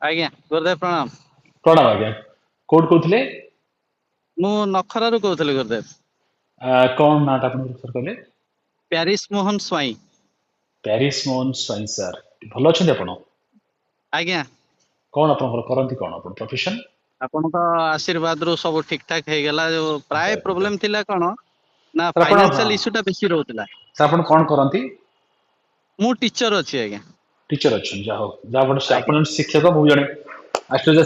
ଆଜ୍ଞା ଗୁରୁଦେବ ପ୍ରଣାମ। ପ୍ରଣାମ ଆଜ୍ଞା। କୋଉଠୁ କହୁଥିଲେ? ମୁଁ ନଖରାରୁ କହୁଥିଲି ଗୁରୁଦେବ। କଣ ନାଁଟା ଆପଣଙ୍କର sir କହିଲେ? Paris Mohan Swain. Paris Mohan Swain sir. ଭଲ ଅଛନ୍ତି ଆପଣ? ଆଜ୍ଞା କଣ ଆପଣଙ୍କର କରନ୍ତି କଣ ଆପଣ ପ୍ରଫେସନ? ଆପଣଙ୍କ ଆଶୀର୍ବାଦରୁ ସବୁ ଠିକ ଠାକ ହେଇଗଲା। ଯୋଉ ପ୍ରାୟ ଜୟ ଗୁରୁଦେବ। ପ୍ରୋବ୍ଲେମ ଥିଲା କଣ ନା ସାର୍ ଆପଣ ଫାଇନାନ୍ସିଆଲ ଇସ୍ୟୁ ଟା ବେଶୀ ରହୁଥିଲା। ସାର୍ ଆପଣ କଣ କରନ୍ତି? ମୁଁ ଟିଚର ଅଛି ଆଜ୍ଞା। ଟିଚର ଅଛନ୍ତି ଯାହା ହଉ ଆପଣ ଆଜ୍ଞା ଜଣେ ଶିକ୍ଷକ ମୁଁ ଜଣେ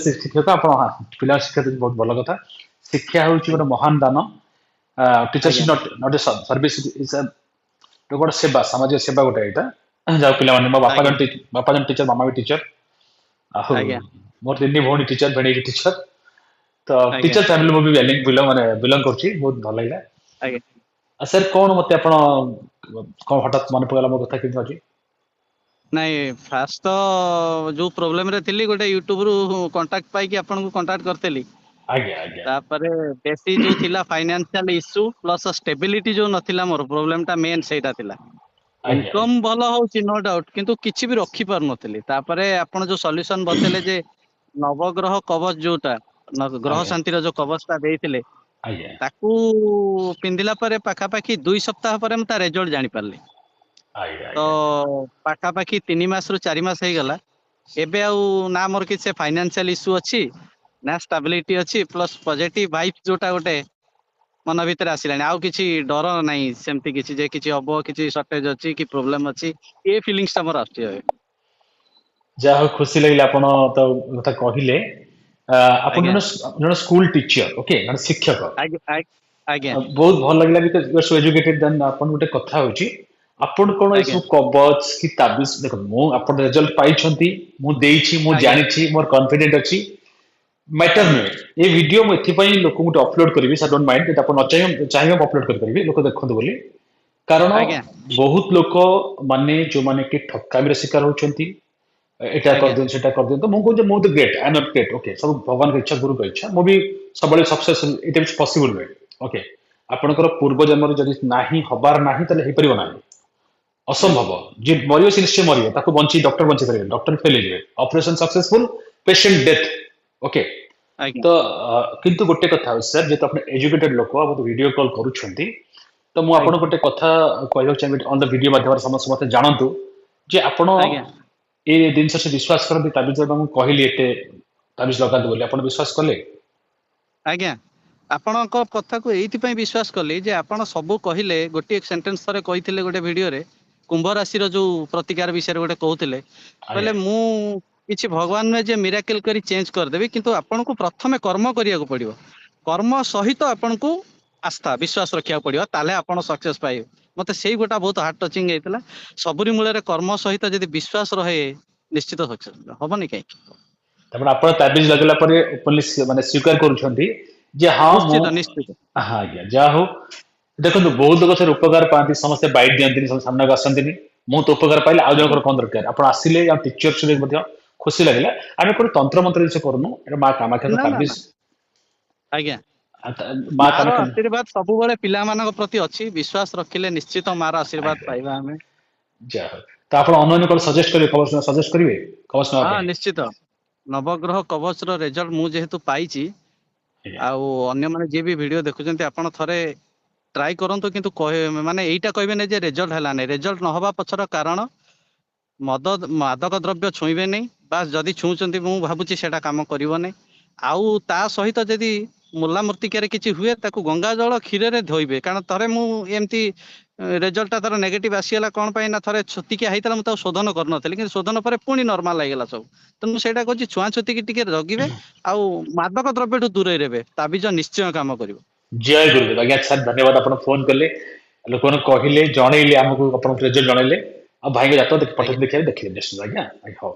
ଶିକ୍ଷକ ଆପଣ ପିଲା ଶିକ୍ଷା ବହୁତ ଭଲ କଥା। ଶିକ୍ଷା ହଉଛି ଗୋଟେ ଆଜ୍ଞା ମହାନ ଦାନ। ଆଜ୍ଞା ଟିଚରସିପ ନଟ ଏ ସର୍ଭିସ ଗୋଟେ ସେବା ସାମାଜିକ ସେବା ଗୋଟେ ଏଇଟା ଯାଉ ପିଲାମାନେ ମୋ ବାପା ଆଜ୍ଞା ଜଣେ ଟିଚର ମାମା ବି ଟିଚର ଆଉ ଆଜ୍ଞା ମୋର ତିନି ଭଉଣୀ ଟିଚର ଭେଣେଇ ଟିଚର ତ ଆଜ୍ଞା ଟିଚର ଫ୍ୟାମିଲି ମୁଁ ବି ବିଲଙ୍ଗ କରୁଛି ବହୁତ ଭଲ ଲାଗିଲା। ଆଜ୍ଞା। ସାର୍ କଣ ମତେ ଆପଣ କଣ ହଠାତ୍ ମନେ ପକେଇଲା ମୋ କଥା କେମିତି ଅଛି? ନାଇଁ ଫାଷ୍ଟ ତ ଯୋଉ ପ୍ରୋବ୍ଲେମ ରେ ଥିଲି ଗୋଟେ ୟୁଟ୍ୟୁବ ରୁ କଣ୍ଟାକ୍ଟ ପାଇକି ଆପଣଙ୍କୁ କଣ୍ଟାକ୍ଟ କରିଥିଲି। ଆଜ୍ଞା ଆଜ୍ଞା ତାପରେ ବେଶୀ ଯୋଉ ଥିଲା ଫାଇନାନ୍ସିଆଲ ଇସ୍ୟୁ ପ୍ଲସ ଷ୍ଟେବିଲିଟି ଯୋଉ ନଥିଲା ମୋର ପ୍ରୋବ୍ଲେମ ଟା ମେନ୍ ସେଇଟା ଥିଲା। ଆଜ୍ଞା ଇନକମ ଭଲ ହଉଛି ନୋ ଡାଉଟ କିନ୍ତୁ କିଛି ବି ରଖି ପାରୁନଥିଲି। ତାପରେ ଆପଣ ଯୋଉ ସଲ୍ୟୁସନ ବତେଇଲେ ଯେ ନବଗ୍ରହ କବଜ ଯୋଉଟା ଗ୍ରହ ଆଜ୍ଞା ଶାନ୍ତିର ଯୋଉ କବଜ ଟା ଦେଇଥିଲେ ଆଜ୍ଞା ତାକୁ ପିନ୍ଧିଲା ପରେ ପାଖାପାଖି 2 ସପ୍ତାହ ପରେ ମୁଁ ତା ରେଜଲ୍ଟ ଜାଣି ପାରିଲି। ଆଜ୍ଞା ତ ଆଜ୍ଞା ପାଖାପାଖି 3 ମାସରୁ 4 ମାସ ହେଇଗଲା। ଏବେ ଆଉ ନା ମୋର କିଛି ଫାଇନାନ୍ସିଆଲ ଇସ୍ୟୁ ଅଛି ନା ଷ୍ଟାବିଲିଟି ଅଛି ପ୍ଲସ ପଜିଟିଭ ଭାଇଭ ଯୋଉଟା ଗୋଟେ ମନ ଭିତରେ ଆସିଲାଣି ଆଉ କିଛି ଡର ନାହିଁ ସେମିତି କିଛି ଯେ କିଛି ହବ କିଛି ସର୍ଟେଜ ଅଛି କି ପ୍ରୋବ୍ଲେମ ଅଛି ଏ ଫିଲିଙ୍ଗସ ଟା ମୋର ଆସୁଛି ଏବେ। ଯାହା ହଉ ଖୁସି ଲାଗିଲା ଆପଣ ତ କଥା କହିଲେ। ଆପଣ ଆଜ୍ଞା ଜଣେ ସ୍କୁଲ ଟିଚର ଓକେ ଜଣେ ଶିକ୍ଷକ। ଆଜ୍ଞା ଆଜ୍ଞା ବହୁତ ଭଲ ଲାଗିଲା ଏଜୁକେଟେଡ ଆପଣ ଗୋଟେ କଥା ହଉଛି ଆପଣ କଣ ଆଜ୍ଞା ଏସବୁ କବଜ କି ତାବିଜ ଦେଖନ୍ତୁ ମୁଁ ଆପଣ ରେଜଲ୍ଟ ପାଇଛନ୍ତି ମୁଁ ଦେଇଛି ମୁଁ ଆଜ୍ଞା ଜାଣିଛି ମୋର କନଫିଡେଣ୍ଟ ଅଛି ମ୍ୟାଟର ଆଜ୍ଞା ନୁହେଁ। ଏ ଭିଡିଓ ମୁଁ ଏଥିପାଇଁ ଲୋକଙ୍କୁ ଅପଲୋଡ କରିବି ସାର୍ ଡୋଣ୍ଟ ମାଇଣ୍ଡ ଯଦି ଆପଣ ନ ଚାହିଁବେ ମୁଁ ଅପଲୋଡ କରିପାରିବି ଲୋକ ଦେଖନ୍ତୁ ବୋଲି। କାରଣ ଆଜ୍ଞା ବହୁତ ଲୋକ ମାନେ ଯୋଉମାନେ କି ଠକାମିର ଶିକାର ହଉଛନ୍ତି ଏଇଟା ଆଜ୍ଞା କରିଦିଅନ୍ତୁ ସେଟା କରିଦିଅନ୍ତୁ ମୁଁ କହୁଛି ମୁଁ ତ great I M not great okay ସବୁ ଭଗବାନଙ୍କ ଇଚ୍ଛା ଗୁରୁଙ୍କ ଇଚ୍ଛା ମୁଁ ବି ସବୁବେଳେ ସକ୍ସେସ ଏଇଟା ବି ପସିବୁଲ ନୁହେଁ ଓକେ। ଆପଣଙ୍କର ପୂର୍ବ ଜନ୍ମରେ ଯଦି ନାହିଁ ହବାର ନାହିଁ ତାହେଲେ ହେଇପାରିବ ନାହିଁ ଆଜ୍ଞା ଅସମ୍ଭବ। ଯିଏ ମରିବ ସେ ନିଶ୍ଚୟ ମରିବ ତାକୁ ଡକ୍ଟର ବଞ୍ଚେଇ ପାରିବେ ଡକ୍ଟର ଫେଲ ହେଇଯିବେ operation successful patient death okay. ଆଜ୍ଞା ତ କିନ୍ତୁ ଗୋଟେ କଥା ହଉଛି ସାର୍ ଯେହେତୁ ଆପଣ ଏଜୁକେଟେଡ ଲୋକ ଆପଣ ଭିଡିଓ କଲ କରୁଛନ୍ତି ତ ମୁଁ ଆଜ୍ଞା ଆପଣଙ୍କୁ ଗୋଟେ କଥା କହିବାକୁ ଚାହିଁବି ଅନ ଦ ଭିଡିଓ ମାଧ୍ୟମରେ ସମସ୍ତେ ଜାଣନ୍ତୁ ଯେ ଆପଣ ଆଜ୍ଞା ଏ ଜିନିଷ ସେ ବିଶ୍ୱାସ କରନ୍ତି ତାବିଜ ମୁଁ କହିଲି ଏତେ ତାବିଜ ଲଗାନ୍ତୁ ବୋଲି ଆପଣ ବିଶ୍ୱାସ କଲେ? ଆଜ୍ଞା। ଆପଣଙ୍କ କଥାକୁ ଏଇଥିପାଇଁ ବିଶ୍ୱାସ କଲି ଯେ ଆପଣ ସବୁ କହିଲେ ଗୋଟିଏ ସେଣ୍ଟେନ୍ସ ଥରେ କହିଥିଲେ ଗୋଟେ ଭିଡିଓରେ କୁମ୍ଭ ରାଶିର ଯୋଉ ପ୍ରତିକାର ବିଷୟରେ ଗୋଟେ କହୁଥିଲେ ଆଜ୍ଞା କହିଲେ ମୁଁ କିଛି ଭଗବାନ ନୁହେଁ ଯେ ମିରାକିଲ କରି ଚେଞ୍ଜ କରିଦେବି କିନ୍ତୁ ଆପଣଙ୍କୁ ପ୍ରଥମେ କର୍ମ କରିବାକୁ ପଡିବ କର୍ମ ସହିତ ଆପଣଙ୍କୁ ଆସ୍ଥା ବିଶ୍ୱାସ ରଖିବାକୁ ପଡିବ ତାହେଲେ ଆପଣ ସକ୍ସେସ ପାଇବେ। ମତେ ସେଇ ଗୋଟା ବହୁତ ହାର୍ଟ ଟଚିଂ ହେଇଥିଲା ସବୁରି ମୂଳରେ କର୍ମ ସହିତ ଯଦି ବିଶ୍ଵାସ ରହେ ନିଶ୍ଚିତ ସକ୍ସେସ ହବନି କାହିଁକି। ତାପରେ ଆପଣ ତାବିଜ ଲଗେଇଲା ପରେ ଓପନଲି ମାନେ ସ୍ୱୀକାର କରୁଛନ୍ତି ଯେ ହଁ ମୁଁ ନିଶ୍ଚିତ ନିଶ୍ଚିତ ଆଜ୍ଞା ଯାହା ହଉ ଦେଖନ୍ତୁ ବହୁତ ଲୋକ ସାର ଉପକାର ପାଆନ୍ତି ସମସ୍ତେ ବାଇଟ ଦିଅନ୍ତିନି ସବୁ ସାମ୍ନାକୁ ଆସନ୍ତିନି ମୁଁ ତ ଉପକାର ପାଇଲେ ଆଉ ଆଜ୍ଞା ଜଣଙ୍କର କଣ ଦରକାର ଆପଣ ଆସିଲେ ଆଉ ଟିଚର ମଧ୍ୟ ଖୁସି ଲାଗିଲା। ଆମେ ଗୋଟେ ତନ୍ତ୍ର ମନ୍ତ୍ର ଜିନିଷ କରୁନୁ ଏଟା ମା କାମାକ୍ଷାଙ୍କ ନା ନା ତାବିଜ ନା ଆଜ୍ଞା ମା ମାର କାମାକ୍ଷା ଆଶୀର୍ବାଦ ସବୁବେଳେ ପିଲାମାନଙ୍କ ପ୍ରତି ଅଛି ବିଶ୍ଵାସ ରଖିଲେ ନିଶ୍ଚିତ ମାର ଆଶୀର୍ବାଦ ଆଜ୍ଞା ପାଇବା ଆମେ। ଯାହା ହଉ ତ ଆପଣ ଅନ୍ୟ କଣ ସଜେଷ୍ଟ କରିବେ କବଚ ସଜେଷ୍ଟ କରିବେ କବଚ ନେବା ହଁ ପାଇଁ? ନିଶ୍ଚିତ ନବଗ୍ରହ କବଚ ର ରେଜଲ୍ଟ ମୁଁ ଯେହେତୁ ପାଇଛି ଆଜ୍ଞା ଆଉ ଅନ୍ୟମାନେ ଯିଏ ବି ଭିଡିଓ ଦେଖୁଛନ୍ତି ଆପଣ ଥରେ ଟ୍ରାଏ କରନ୍ତୁ କିନ୍ତୁ ମାନେ ଏଇଟା କହିବେନି ଯେ ରେଜଲ୍ଟ ହେଲାନି ରେଜଲ୍ଟ ନହବା ପଛର କାରଣ ମାଦକ ଦ୍ରବ୍ୟ ଛୁଇଁବେନି ବା ଯଦି ଛୁଉଁଛନ୍ତି ମୁଁ ଭାବୁଛି ସେଇଟା କାମ କରିବନି ଆଉ ତା ସହିତ ଯଦି ମୁଲା ମୂର୍ତ୍ତିକାରେ କିଛି ହୁଏ ତାକୁ ଗଙ୍ଗା ଜଳ କ୍ଷୀରରେ ଧୋଇବେ କାରଣ ଥରେ ମୁଁ ଏମିତି ରେଜଲ୍ଟ ଟା ତାର ନେଗେଟିଭ ଆସିଗଲା କଣ ପାଇଁ ନା ଥରେ ଛୁତିକିଆ ହେଇଥିଲା ମୁଁ ତାକୁ ଶୋଧନ କରିନଥିଲି କିନ୍ତୁ ଶୋଧନ ପରେ ପୁଣି ନର୍ମାଲ ହେଇଗଲା ସବୁ ତ ମୁଁ ସେଇଟା କହୁଛି ଛୁଆଁ ଛୁତିକି ଟିକେ ଜଗିବେ ଆଉ ମାଦକ ଦ୍ରବ୍ୟଠୁ ଦୂରେଇ ରହିବେ ତାବିଜ ନିଶ୍ଚୟ କାମ କରିବ। ଜୟ ଗୁରୁଦେବ ଆଜ୍ଞା ସାର୍ ଧନ୍ୟବାଦ ଆପଣ ଫୋନ କଲେ ଲୋକମାନଙ୍କୁ କହିଲେ ଜଣେଇଲେ ଆମକୁ ଆପଣଙ୍କ ରେଜଲ୍ଟ ଜଣେଇଲେ ଆଉ ଭାଇଙ୍କ ଜାତକ ଆଜ୍ଞା ପଠେଇ ଦେଖିବେ ନିଶ୍ଚିତ ଆଜ୍ଞା ହଉ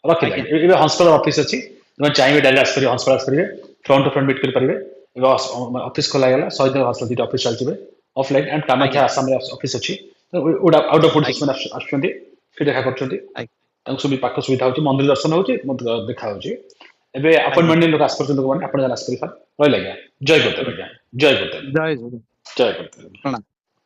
ରଖିଲି ଆଜ୍ଞା ଆଜ୍ଞା ଏବେ ହଂସପାଳ ଅଫିସ ଅଛି ତମେ ଚାହିଁବେ ଡାଇରେକ୍ଟ ଆସିପାରିବେ ହଂସପାଳ ଆସିପାରିବେ ଫ୍ରଣ୍ଟ ଟୁ ଫ୍ରଣ୍ଟ ମିଟ୍ କରିପାରିବେ ଏବେ ଅଫିସ ଖୋଲା ହେଇଗଲା ଶହୀଦ ଦିଟା ଅଫିସ ଚାଲିଥିବେ ଅଫଲାଇନ ଆଣ୍ଡ କାମାକ୍ଷା ଆଜ୍ଞା ଆସାମରେ ଅଫିସ ଅଛି ଆଉଟ ଅଫ୍ ଓଡିଶା ଆଜ୍ଞା ସେମାନେ ଆସୁଛନ୍ତି ସେ ଦେଖା କରୁଛନ୍ତି ଆଜ୍ଞା ତାଙ୍କୁ ସବୁ ପାଖ ସୁବିଧା ହଉଛି ମନ୍ଦିର ଦର୍ଶନ ହଉଛି ଦେଖା ହଉଛି ଏବେ ଆଜ୍ଞା ଆପଏଣ୍ଟମେଣ୍ଟ ଲୋକ ଆସିପାରୁଛନ୍ତି ଲୋକମାନେ ଆପଣ ଆସିପାରିବେ ସାର୍ ରହିଲେ ଆଜ୍ଞା ଜୟ ଗୁରୁଦେବ ଆଜ୍ଞା ଜୟ ଗୁରୁଦେବ ଜୟ ଗୁରୁ ଜୟ ଗୁରୁଦେବ। ପ୍ରଣାମ।